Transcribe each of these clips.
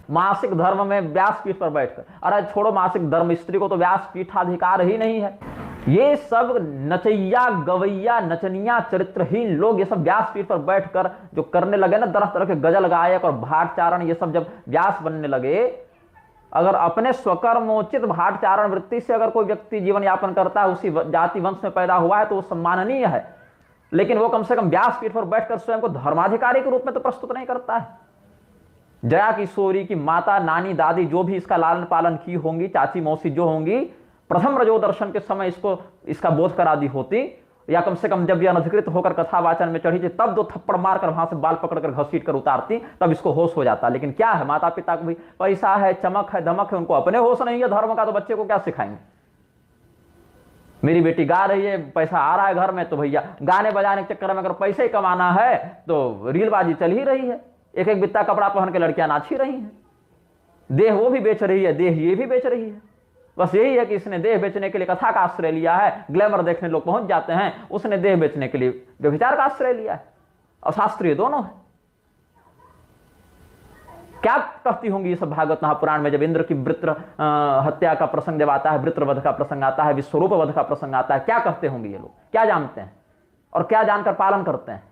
मासिक धर्म में व्यासपीठ पर बैठकर, अरे छोड़ो मासिक धर्म, स्त्री को तो व्यासपीठाधिकार ही नहीं है। ये सब नचैया गवैया नचनिया चरित्रहीन लोग ये सब व्यासपीठ पर बैठकर जो करने लगे ना, तरह तरह के गजल गायक और भाटचारण, ये सब जब व्यास बनने लगे, अगर अपने स्वकर्मोचित भाटचारण वृत्ति से अगर कोई व्यक्ति जीवन यापन करता है, उसी जाति वंश में पैदा हुआ है, तो वो सम्माननीय है, लेकिन वो कम से कम व्यासपीठ पर बैठकर स्वयं को धर्माधिकारी के रूप में तो प्रस्तुत नहीं करता है। जया किशोरी की माता, नानी, दादी जो भी इसका लालन पालन की होंगी, चाची मौसी जो होंगी, प्रथम रजो दर्शन के समय इसका बोध करा दी होती, या कम से कम जब यह अनधिकृत होकर कथावाचन में चढ़ी थी तब 2 थप्पड़ मारकर वहां से बाल पकड़कर घसीट कर उतारती, तब इसको होश हो जाता। लेकिन क्या है, माता पिता को भी पैसा है, चमक है, धमक है, उनको अपने होश नहीं है धर्म का, तो बच्चे को क्या सिखाएंगे। मेरी बेटी गा रही है, पैसा आ रहा है घर में, तो भैया गाने बजाने के चक्कर में अगर पैसे ही कमाना है तो रीलबाजी चल ही रही है। एक एक बित्ता कपड़ा पहन के लड़कियां नाच ही रही हैं, देह वो भी बेच रही है, देह ये भी बेच रही है। बस यही है कि इसने देह बेचने के लिए कथा का आश्रय लिया है, ग्लैमर देखने लोग पहुंच जाते हैं, उसने देह बेचने के लिए व्यभिचार का आश्रय लिया है। और शास्त्रीय दोनों है। क्या कहती होंगी ये सब भागवत महापुराण में, जब इंद्र की वृत्र हत्या का प्रसंग जब आता है, वृत्रवध का प्रसंग आता है, विश्वरूप वध का प्रसंग आता है, क्या कहते होंगे ये लोग, क्या जानते हैं और क्या जानकर पालन करते हैं।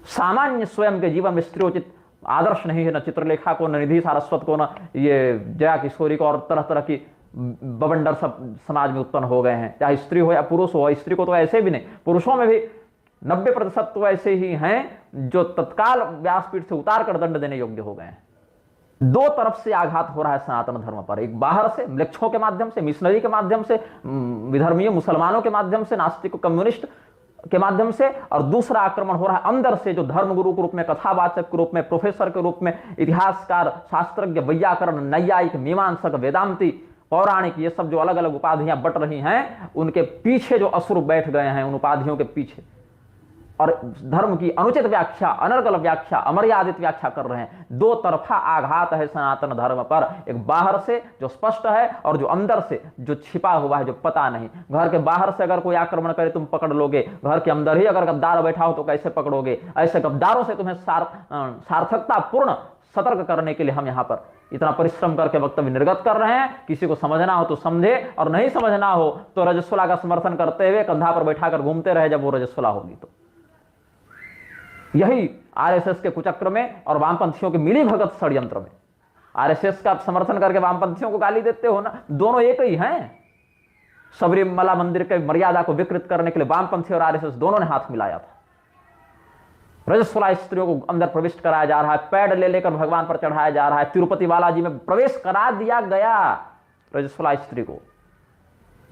सामान्य स्वयं के जीवन में स्त्रीयोचित आदर्श नहीं है, न चित्रलेखा को, न निधि सारस्वत को, न ये जया किशोरी को, और तरह तरह की बवंडर सब समाज में उत्पन्न हो गए हैं, चाहे स्त्री हो या पुरुष हो। स्त्री को तो ऐसे भी नहीं, पुरुषों में भी 90% तो ऐसे ही हैं जो तत्काल व्यासपीठ से उतार कर दंड देने योग्य हो गए हैं। 2 तरफ से आघात हो रहा है सनातन धर्म पर, एक बाहर से म्लेच्छों के माध्यम से, मिशनरी के माध्यम से, विधर्मीय मुसलमानों के माध्यम से, नास्तिक कम्युनिस्ट के माध्यम से, और दूसरा आक्रमण हो रहा है अंदर से, जो धर्मगुरु के रूप में, कथावाचक के रूप में, प्रोफेसर के रूप में, इतिहासकार, शास्त्रज्ञ, वैयाकरण, नैयायिक, मीमांसक, वेदांती, पौराणिक, ये सब जो अलग अलग उपाधियां बट रही हैं, उनके पीछे जो असुर बैठ गए हैं, उन उपाधियों के पीछे, और धर्म की अनुचित व्याख्या, अनर्गल व्याख्या, अमर्यादित व्याख्या कर रहे हैं। 2 तरफा आघात है सनातन धर्म पर, एक बाहर से जो स्पष्ट है और जो अंदर से जो छिपा हुआ है, जो पता नहीं। घर के बाहर से अगर कोई आक्रमण करे तुम पकड़ लोगे, घर के अंदर ही अगर गद्दार बैठा हो तो कैसे पकड़ोगे। ऐसे गद्दारों से तुम्हें सार्थकता पूर्ण सतर्क करने के लिए हम यहाँ पर इतना परिश्रम करके वक्तव्य निर्गत कर रहे हैं। किसी को समझना हो तो समझे, और नहीं समझना हो तो रजस्वला का समर्थन करते हुए कंधा पर बैठाकर घूमते रहे जब वो रजस्वला होगी तो। यही आरएसएस के कुचक्र में और वामपंथियों के मिली भगत षड्यंत्र में, आरएसएस का समर्थन करके वामपंथियों को गाली देते हो ना, दोनों एक ही हैं। सबरीमला मंदिर के मर्यादा को विकृत करने के लिए वामपंथी और आरएसएस दोनों ने हाथ मिलाया था। रजस्वला स्त्रियों को अंदर प्रविष्ट कराया जा रहा है, पैड ले लेकर भगवान पर चढ़ाया जा रहा है, तिरुपति बालाजी में प्रवेश करा दिया गया रजस्वला स्त्री को।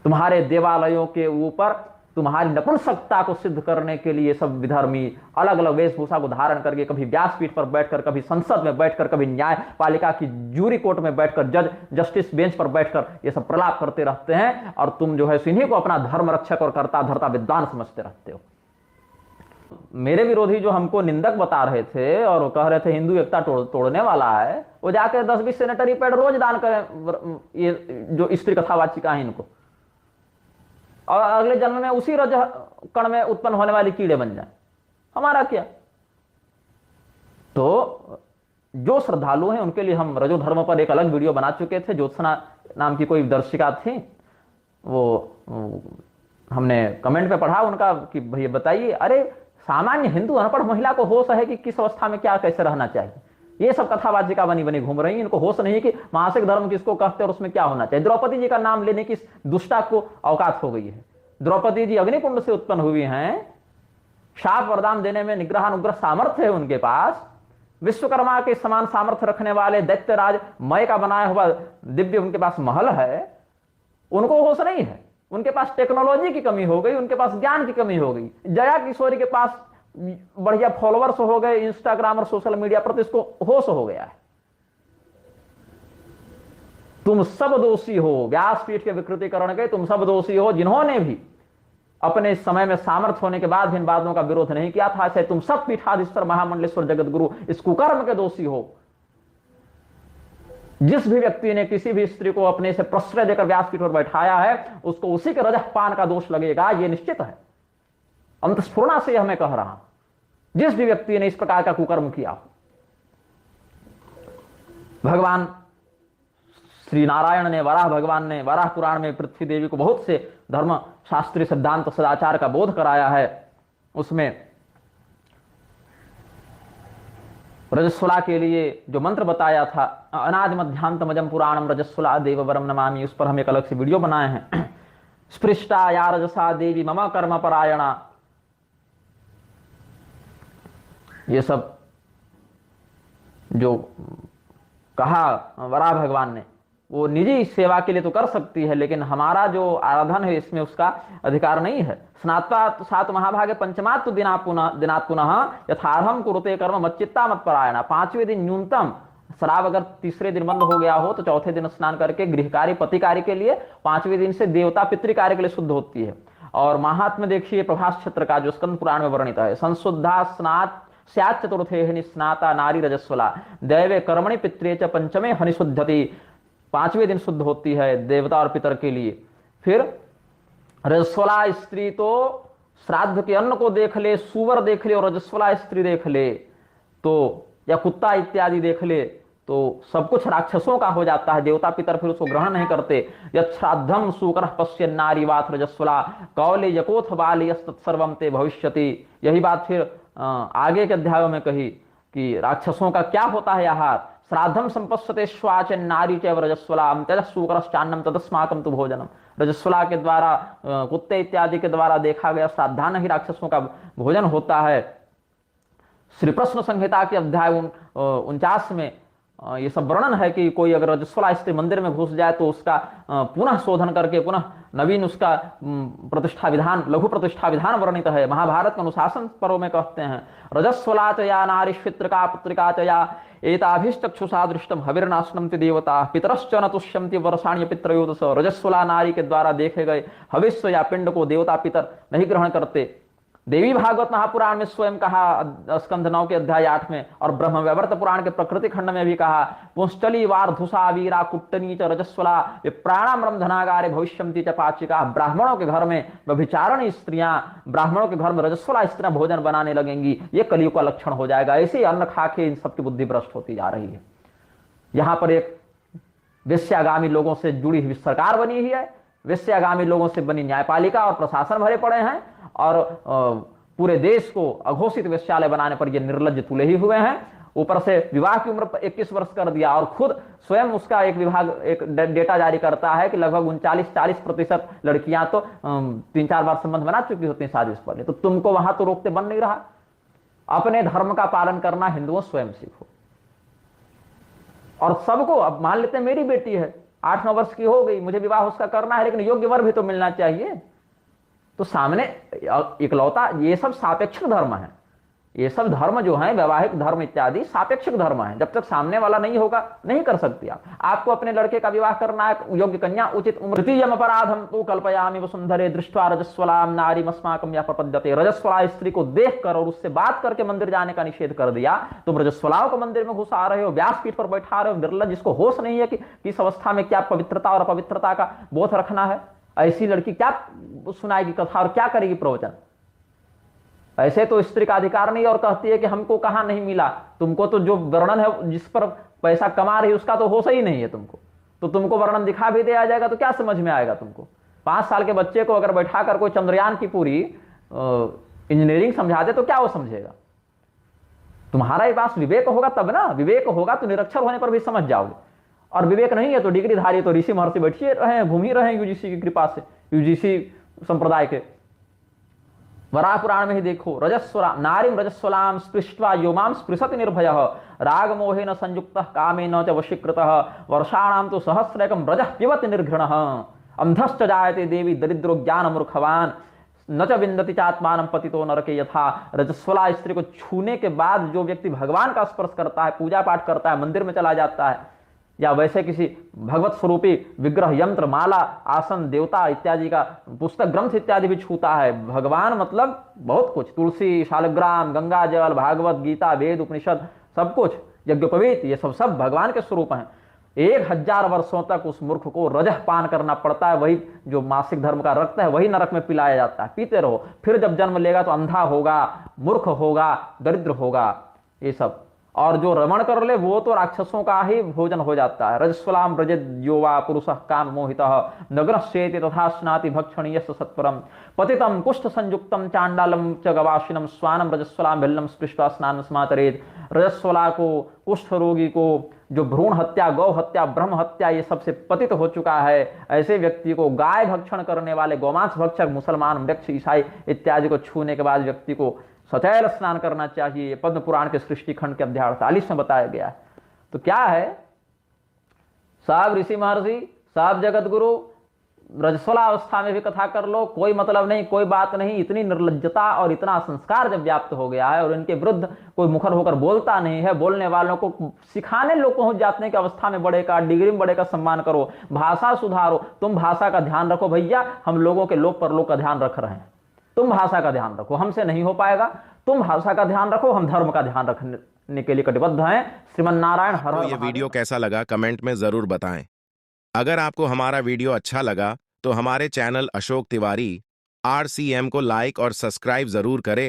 तुम्हारे देवालयों के ऊपर तुम्हारी नपुंसकता को सिद्ध करने के लिए सब विधर्मी अलग अलग वेशभूषा को धारण करके, कभी व्यासपीठ पर बैठकर, कभी संसद में बैठकर, कभी न्यायपालिका की जूरी कोर्ट में बैठकर, जज जस्टिस बेंच पर बैठकर ये सब प्रलाप करते रहते हैं, और तुम जो है इन्हीं को अपना धर्म रक्षक और कर्ता धर्ता विद्वान समझते रहते हो। मेरे विरोधी जो हमको निंदक बता रहे थे और कह रहे थे हिंदू एकता तोड़ने वाला है, वो जाके 10-20 सेनेटरी पैड रोज दान करें, ये जो स्त्री कथावाचिका है इनको, और अगले जन्म में उसी रज कण में उत्पन्न होने वाली कीड़े बन जाए। हमारा क्या। तो जो श्रद्धालु हैं उनके लिए हम रजो धर्म पर एक अलग वीडियो बना चुके थे। ज्योत्सना नाम की कोई दर्शिका थी, वो हमने कमेंट में पढ़ा उनका कि भैया बताइए, अरे सामान्य हिंदू अनपढ़ महिला को होश है कि किस अवस्था में क्या कैसे रहना चाहिए। ये सब कथावाचिका बनी बनी घूम रही है, इनको होश नहीं कि मासिक धर्म किसको कहते हैं और उसमें क्या होना चाहिए। द्रौपदी जी का नाम लेने की दुष्टा को औकात हो गई है। द्रौपदी जी अग्निकुंड से उत्पन्न हुई हैं, शाप वरदान देने में निग्रह अनुग्रह सामर्थ्य है उनके पास, विश्वकर्मा के समान सामर्थ्य रखने वाले दैत्यराज मय का बनाया हुआ दिव्य उनके पास महल है, उनको होश नहीं है। उनके पास टेक्नोलॉजी की कमी हो गई, उनके पास ज्ञान की कमी हो गई। जया किशोरी के पास बढ़िया फॉलोअर्स हो गए इंस्टाग्राम और सोशल मीडिया पर, तो इसको होश हो गया है। तुम सब दोषी हो व्यासपीठ के विकृतीकरण के, तुम सब दोषी हो जिन्होंने भी अपने समय में सामर्थ्य होने के बाद भी इन बातों का विरोध नहीं किया था। ऐसे तुम सब पीठाधीश्वर महामंडलेश्वर जगत गुरु इस कुकर्म के दोषी हो। जिस भी व्यक्ति ने किसी भी स्त्री को अपने से प्रश्रय देकर व्यासपीठ पर बैठाया है, उसको उसी के रजपान का दोष लगेगा, यह निश्चित है। अंतस्फुरणा से यह मैं कह रहा हूं, जिस भी व्यक्ति ने इस प्रकार का कुकर्म किया हो। भगवान श्री नारायण ने, वराह भगवान ने वराह पुराण में पृथ्वी देवी को बहुत से धर्म शास्त्रीय सिद्धांत सदाचार का बोध कराया है। उसमें रजस्वला के लिए जो मंत्र बताया था, अनादि मध्यांतमजम पुराणम रजस्वला देववरम नमामि, उस पर हम एक अलग से वीडियो बनाए हैं। स्पृष्टा या रजसा देवी मम कर्म परायणा, ये सब जो कहा वराह भगवान ने, वो निजी सेवा के लिए तो कर सकती है, लेकिन हमारा जो आराधन है इसमें उसका अधिकार नहीं है। स्नात्वा सात महाभागे पंचमात् दिनात् पुनः यथार्हम कुरुते कर्म मच्चित्ता मत परायणा। 5वें दिन न्यूनतम, शराब अगर तीसरे दिन बंद हो गया हो तो चौथे दिन स्नान करके गृह कार्य पति कार्य के लिए, 5वें दिन से देवता पितृ कार्य के लिए शुद्ध होती है। और महात्म्य देखिए प्रभास क्षेत्र का जो स्कंद पुराण में वर्णित है, संशुद्धा स्नात स्यात् चतुर्थे हनि स्नाता नारी रजस्वला दैवे कर्मणि पित्रे च पंचमे हनि शुद्धति। 5वें दिन शुद्ध होती है देवता और पितर के लिए। फिर रजस्वला स्त्री तो श्राद्ध के अन्न को देख ले, सुवर देख ले और रजस्वला स्त्री देख ले तो, या कुत्ता इत्यादि देख ले तो सब कुछ राक्षसों का हो जाता है। देवता पितर फिर उसको ग्रहण नहीं करते। यत् श्राद्धम सुकर पश्य नारी वात रजस्वला कौले यकोथ बाल यस्तत्सर्वम ते भविष्यति। यही बात फिर आगे के अध्यायों में कही कि राक्षसों का क्या होता है आहार। श्राद्धम संपश्यते श्वाच नारी चैव रजस्वला तेजस्सूकरश्चान्नम तदस्माकम तु भोजनम। रजस्वला के द्वारा, कुत्ते इत्यादि के द्वारा देखा गया श्राद्धान ही राक्षसों का भोजन होता है। श्री प्रश्न संहिता के अध्याय 49 में ये सब वर्णन है कि कोई अगर रजस्वला स्त्री मंदिर में घुस जाए तो उसका पुनः शोधन करके पुनः नवीन उसका प्रतिष्ठा विधान, लघु प्रतिष्ठा विधान वर्णित है। महाभारत के अनुशासन पर्व में कहते हैं, रजस्वला च या नारीश्वित्रिका पुत्रिका च या एताभिश्चक्षुषा दृष्टम हविर्नाशनन्ति देवता पितरश्च न तुष्यन्ति वर्षाण्य पितरयोदस। रजस्वला नारी के द्वारा देखे गए हविष्य या पिंड को देवता पितर नहीं ग्रहण करते। देवी भागवत महापुराण में स्वयं कहा स्कंध 9 के अध्याय 8 में, और ब्रह्म वैवर्त पुराण के प्रकृति खंड में भी कहा, पुंश्चली वार्धुषा वीरा कुट्टनी च रजस्वला विप्राणाम रंधनागारे भविष्यन्ति च पाचिका। ब्राह्मणों के घर में व्यभिचारिणी स्त्रियां, ब्राह्मणों के घर में रजस्वला स्त्रियां भोजन बनाने लगेंगी, ये कलियुग का लक्षण हो जाएगा। ऐसे ही अन्न खा के इन सबकी बुद्धि भ्रष्ट होती जा रही है। यहाँ पर एक वेश्यागामी लोगों से जुड़ी हुई सरकार बनी हुई है, वेश्यागामी लोगों से बनी न्यायपालिका और प्रशासन भरे पड़े हैं, और पूरे देश को अघोषित वेश्यालय बनाने पर ये निर्लज्ज तुले ही हुए हैं। ऊपर से विवाह की उम्र 21 वर्ष कर दिया, और खुद स्वयं उसका एक विभाग एक डेटा जारी करता है कि लगभग 39-40% लड़कियां तो 3-4 बार संबंध बना चुकी होती हैं शादी से पहले। तो तुमको वहां तो रोकते बन नहीं रहा। अपने धर्म का पालन करना हिंदुओं स्वयं सीखो। और सबको, अब मान लेते हैं मेरी बेटी है 8-9 वर्ष की हो गई, मुझे विवाह उसका करना है, लेकिन योग्य वर भी तो मिलना चाहिए। तो सामने इकलौता, ये सब सापेक्षिक धर्म है। ये सब धर्म जो है, वैवाहिक धर्म इत्यादि सापेक्षिक धर्म है। जब तक सामने वाला नहीं होगा नहीं कर सकती आप। आपको अपने लड़के का विवाह करना है, योग्य कन्या उचित उम्र। तृतीयम अपराधम तो कल्पयामि वसुंधरे दृष्ट्वा रजस्वलाम नारीमस्माकं या प्रपद्यते। रजस्वला स्त्री को देखकर और उससे बात करके मंदिर जाने का निषेध कर दिया। तुम रजस्वलाओं को मंदिर में घुसा रहे हो, व्यासपीठ पर बैठा रहे हो, निर्लज्ज, जिसको होश नहीं है कि इस अवस्था में क्या पवित्रता और अपवित्रता का बोध रखना है। ऐसी लड़की क्या सुनाएगी कथा और क्या करेगी प्रवचन। ऐसे तो स्त्री का अधिकार नहीं, और कहती है कि हमको कहां नहीं मिला। तुमको तो जो वर्णन है, जिस पर पैसा कमा रही उसका तो होश ही नहीं है तुमको। तो तुमको वर्णन दिखा भी दिया जाएगा तो क्या समझ में आएगा तुमको। 5 साल के बच्चे को अगर बैठा कर कोई चंद्रयान की पूरी इंजीनियरिंग समझा दे तो क्या वो समझेगा। तुम्हारा पास विवेक होगा तब ना। विवेक होगा तो निरक्षर होने पर भी समझ जाओगे, और विवेक नहीं है तो डिग्रीधारी तो ऋषि महर्षि बैठिए रहे, घूम ही रहे यूजीसी की कृपा से, यूजीसी संप्रदाय के। वराह पुराण में ही देखो, रजस्वला नारीम रजस्वलाम स्पृष्ट्वा योमाम स्पृशति निर्भयः राग मोहेन संयुक्तः कामेन च वशीकृतः वर्षाणाम तो सहस्रैकं रजः पिबति निर्घृणः अंधश्च जायते देवी दरिद्रो ज्ञान मूर्खवान न च विन्दति चात्मानं पतितो नरके यथा। रजस्वला स्त्री को छूने के बाद जो व्यक्ति भगवान का स्पर्श करता है, पूजा पाठ करता है, मंदिर में चला जाता है, या वैसे किसी भगवत स्वरूपी विग्रह, यंत्र, माला, आसन, देवता इत्यादि का पुस्तक, ग्रंथ इत्यादि भी छूता है। भगवान मतलब बहुत कुछ, तुलसी, शालग्राम, गंगा जल, भागवत, गीता, वेद, उपनिषद, सब कुछ, यज्ञोपवीत, ये सब भगवान के स्वरूप हैं। 1000 वर्षों तक उस मूर्ख को रजह पान करना पड़ता है। वही जो मासिक धर्म का रक्त है वही नरक में पिलाया जाता है। पीते रहो, फिर जब जन्म लेगा तो अंधा होगा, मूर्ख होगा, दरिद्र होगा। ये सब और जो रमण कर ले वो तो राक्षसों का ही भोजन हो जाता है। रजस्वलाम व्रजेद यो वा पुरुषः काम मोहितः नग्नश्चेति तथा स्नाति भक्षणीयस्य सत्वरम पतितम कुष्ठ संयुक्तम चांडालम च गवाशिनम स्वानम रजस्वलाम भिल्लम स्पृष्ट्वा स्नान समातरेत। रजस्वला को, कुष्ठ रोगी को, जो भ्रूण हत्या, गौ हत्या, ब्रह्म हत्या ये सबसे पतित हो चुका है, ऐसे व्यक्ति को, गाय भक्षण करने वाले, गौमांस भक्षक, मुसलमान, वृक्ष, ईसाई इत्यादि को छूने के बाद व्यक्ति को सतैल स्नान करना चाहिए। पद्म पुराण के सृष्टि खंड के अध्याय 48 में बताया गया है। तो क्या है, साहब ऋषि महर्षि, साहब जगत गुरु, रजस्वला अवस्था में भी कथा कर लो, कोई मतलब नहीं, कोई बात नहीं। इतनी निर्लज्जता और इतना संस्कार जब व्याप्त हो गया है और इनके विरुद्ध कोई मुखर होकर बोलता नहीं है, बोलने वालों को सिखाने लोग पहुंच जाते हैं कि अवस्था में बड़े का, डिग्री में बड़े का सम्मान करो, भाषा सुधारो। तुम भाषा का ध्यान रखो भैया, हम लोगों के लोक परलोक का ध्यान रख रहे हैं। तुम भाषा का ध्यान रखो, हमसे नहीं हो पाएगा। तुम भाषा का ध्यान रखो, हम धर्म का ध्यान रखने के लिए कटिबद्ध हैं। श्रीमन नारायण हर हर ये वीडियो कैसा लगा कमेंट में जरूर बताएं। अगर आपको हमारा वीडियो अच्छा लगा तो हमारे चैनल अशोक तिवारी RCM को लाइक और सब्सक्राइब जरूर करें।